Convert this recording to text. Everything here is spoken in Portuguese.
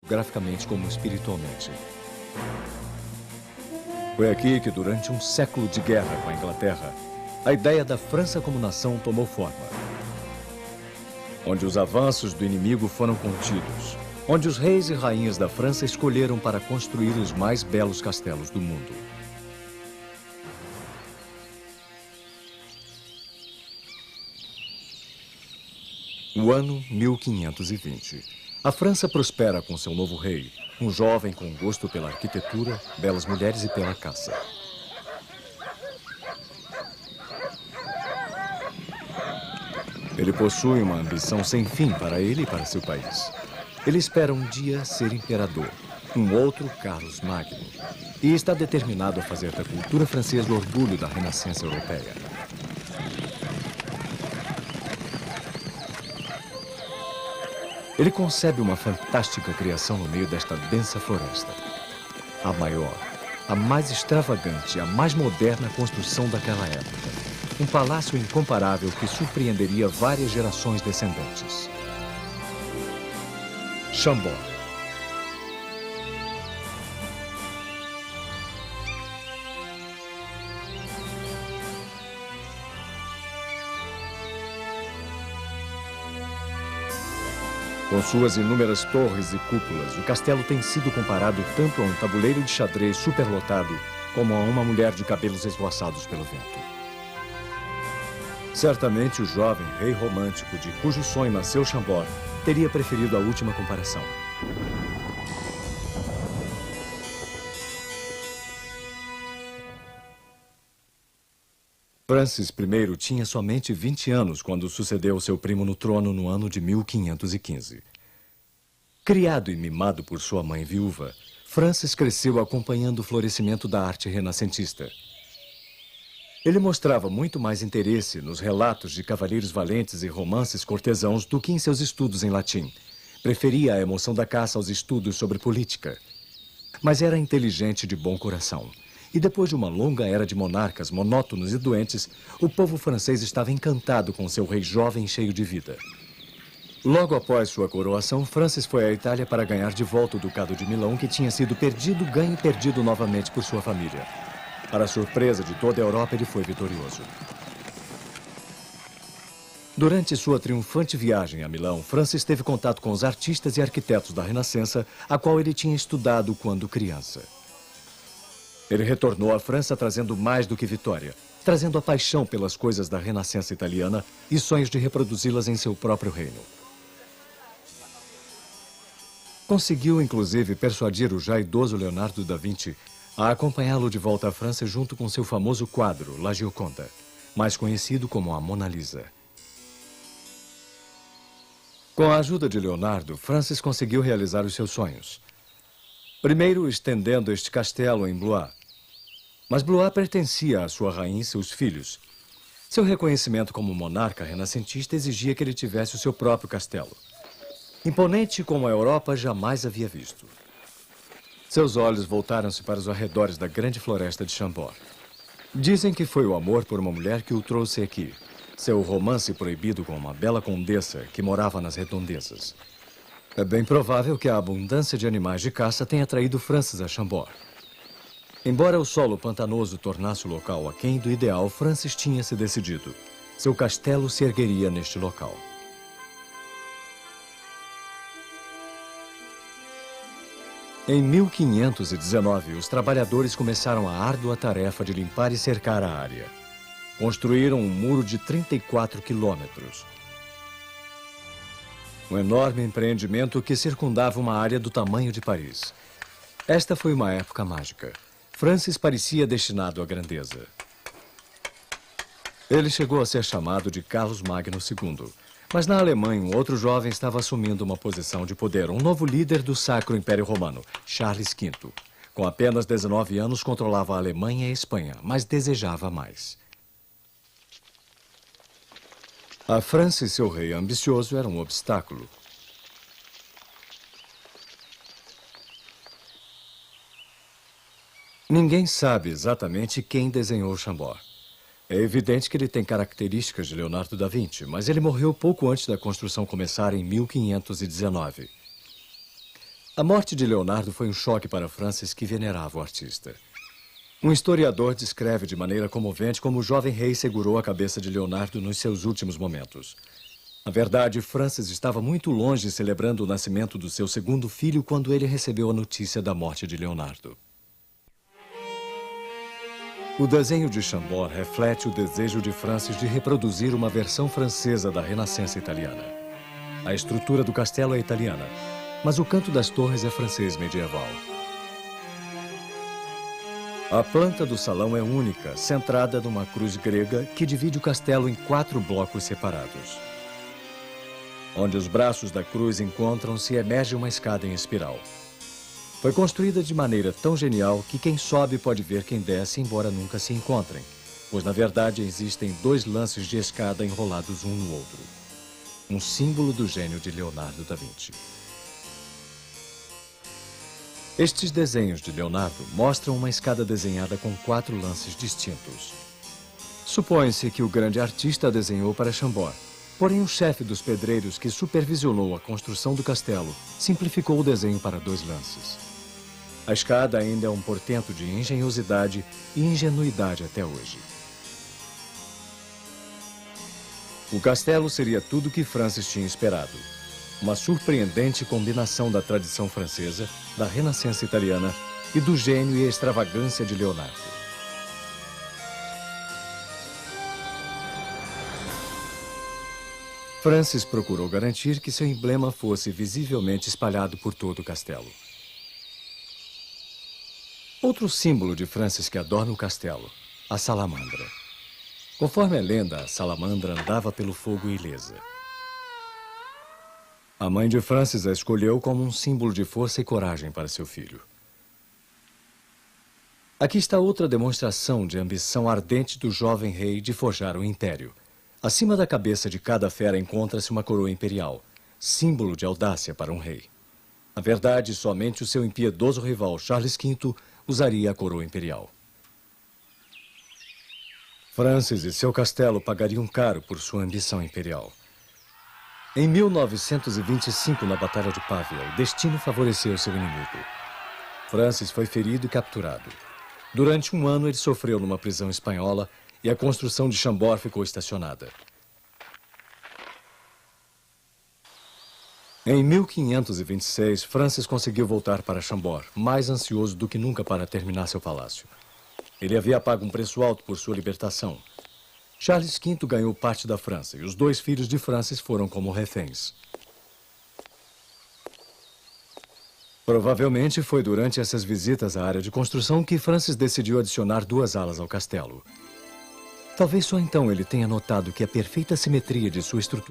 graficamente como espiritualmente. Foi aqui que, durante um século de guerra com a Inglaterra, a ideia da França como nação tomou forma. Onde os avanços do inimigo foram contidos, onde os reis e rainhas da França escolheram para construir os mais belos castelos do mundo. O ano 1520. A França prospera com seu novo rei, um jovem com gosto pela arquitetura, belas mulheres e pela caça. Ele possui uma ambição sem fim para ele e para seu país. Ele espera um dia ser imperador, um outro Carlos Magno, e está determinado a fazer da cultura francesa o orgulho da Renascença europeia. Ele concebe uma fantástica criação no meio desta densa floresta. A maior, a mais extravagante, a mais moderna construção daquela época. Um palácio incomparável que surpreenderia várias gerações descendentes. Chambord. Com suas inúmeras torres e cúpulas, o castelo tem sido comparado tanto a um tabuleiro de xadrez superlotado como a uma mulher de cabelos esvoaçados pelo vento. Certamente o jovem rei romântico de cujo sonho nasceu Chambord teria preferido a última comparação. Francis I tinha somente 20 anos quando sucedeu seu primo no trono no ano de 1515. Criado e mimado por sua mãe viúva, Francis cresceu acompanhando o florescimento da arte renascentista. Ele mostrava muito mais interesse nos relatos de cavaleiros valentes e romances cortesãos do que em seus estudos em latim. Preferia a emoção da caça aos estudos sobre política. Mas era inteligente e de bom coração. E depois de uma longa era de monarcas monótonos e doentes, o povo francês estava encantado com seu rei jovem e cheio de vida. Logo após sua coroação, Francis foi à Itália para ganhar de volta o Ducado de Milão, que tinha sido perdido, ganho e perdido novamente por sua família. Para a surpresa de toda a Europa, ele foi vitorioso. Durante sua triunfante viagem a Milão, Francis teve contato com os artistas e arquitetos da Renascença, a qual ele tinha estudado quando criança. Ele retornou à França trazendo mais do que vitória, trazendo a paixão pelas coisas da Renascença italiana e sonhos de reproduzi-las em seu próprio reino. Conseguiu, inclusive, persuadir o já idoso Leonardo da Vinci a acompanhá-lo de volta à França junto com seu famoso quadro, La Gioconda, mais conhecido como a Mona Lisa. Com a ajuda de Leonardo, Francis conseguiu realizar os seus sonhos. Primeiro, estendendo este castelo em Blois. Mas Blois pertencia à sua rainha e seus filhos. Seu reconhecimento como monarca renascentista exigia que ele tivesse o seu próprio castelo. Imponente como a Europa jamais havia visto. Seus olhos voltaram-se para os arredores da grande floresta de Chambord. Dizem que foi o amor por uma mulher que o trouxe aqui. Seu romance proibido com uma bela condessa que morava nas redondezas. É bem provável que a abundância de animais de caça tenha atraído Francis a Chambord. Embora o solo pantanoso tornasse o local aquém do ideal, Francis tinha se decidido. Seu castelo se ergueria neste local. Em 1519, os trabalhadores começaram a árdua tarefa de limpar e cercar a área. Construíram um muro de 34 quilômetros. Um enorme empreendimento que circundava uma área do tamanho de Paris. Esta foi uma época mágica. Francis parecia destinado à grandeza. Ele chegou a ser chamado de Carlos Magno II. Mas na Alemanha, um outro jovem estava assumindo uma posição de poder. Um novo líder do Sacro Império Romano, Charles V. Com apenas 19 anos, controlava a Alemanha e a Espanha, mas desejava mais. A França e seu rei ambicioso eram um obstáculo. Ninguém sabe exatamente quem desenhou Chambord. É evidente que ele tem características de Leonardo da Vinci, mas ele morreu pouco antes da construção começar em 1519. A morte de Leonardo foi um choque para Francis, que venerava o artista. Um historiador descreve de maneira comovente como o jovem rei segurou a cabeça de Leonardo nos seus últimos momentos. Na verdade, Francis estava muito longe celebrando o nascimento do seu segundo filho quando ele recebeu a notícia da morte de Leonardo. O desenho de Chambord reflete o desejo de Francis de reproduzir uma versão francesa da Renascença italiana. A estrutura do castelo é italiana, mas o canto das torres é francês medieval. A planta do salão é única, centrada numa cruz grega que divide o castelo em 4 blocos separados. Onde os braços da cruz encontram-se, emerge uma escada em espiral. Foi construída de maneira tão genial que quem sobe pode ver quem desce, embora nunca se encontrem, pois na verdade existem 2 lances de escada enrolados um no outro. Um símbolo do gênio de Leonardo da Vinci. Estes desenhos de Leonardo mostram uma escada desenhada com 4 lances distintos. Supõe-se que o grande artista a desenhou para Chambord, porém o chefe dos pedreiros que supervisionou a construção do castelo simplificou o desenho para 2 lances. A escada ainda é um portento de engenhosidade e ingenuidade até hoje. O castelo seria tudo o que Francis tinha esperado. Uma surpreendente combinação da tradição francesa, da Renascença italiana e do gênio e extravagância de Leonardo. Francis procurou garantir que seu emblema fosse visivelmente espalhado por todo o castelo. Outro símbolo de Francis que adorna o castelo, a salamandra. Conforme a lenda, a salamandra andava pelo fogo ilesa. A mãe de Francis a escolheu como um símbolo de força e coragem para seu filho. Aqui está outra demonstração de ambição ardente do jovem rei de forjar o império. Acima da cabeça de cada fera encontra-se uma coroa imperial, símbolo de audácia para um rei. Na verdade, somente o seu impiedoso rival, Charles V, usaria a coroa imperial. Francis e seu castelo pagariam caro por sua ambição imperial. Em 1925, na Batalha de Pavia, o destino favoreceu seu inimigo. Francis foi ferido e capturado. Durante um ano, ele sofreu numa prisão espanhola e a construção de Chambord ficou estacionada. Em 1526, Francis conseguiu voltar para Chambord, mais ansioso do que nunca para terminar seu palácio. Ele havia pago um preço alto por sua libertação. Charles V ganhou parte da França e os 2 filhos de Francis foram como reféns. Provavelmente foi durante essas visitas à área de construção que Francis decidiu adicionar 2 alas ao castelo. Talvez só então ele tenha notado que a perfeita simetria de sua estrutura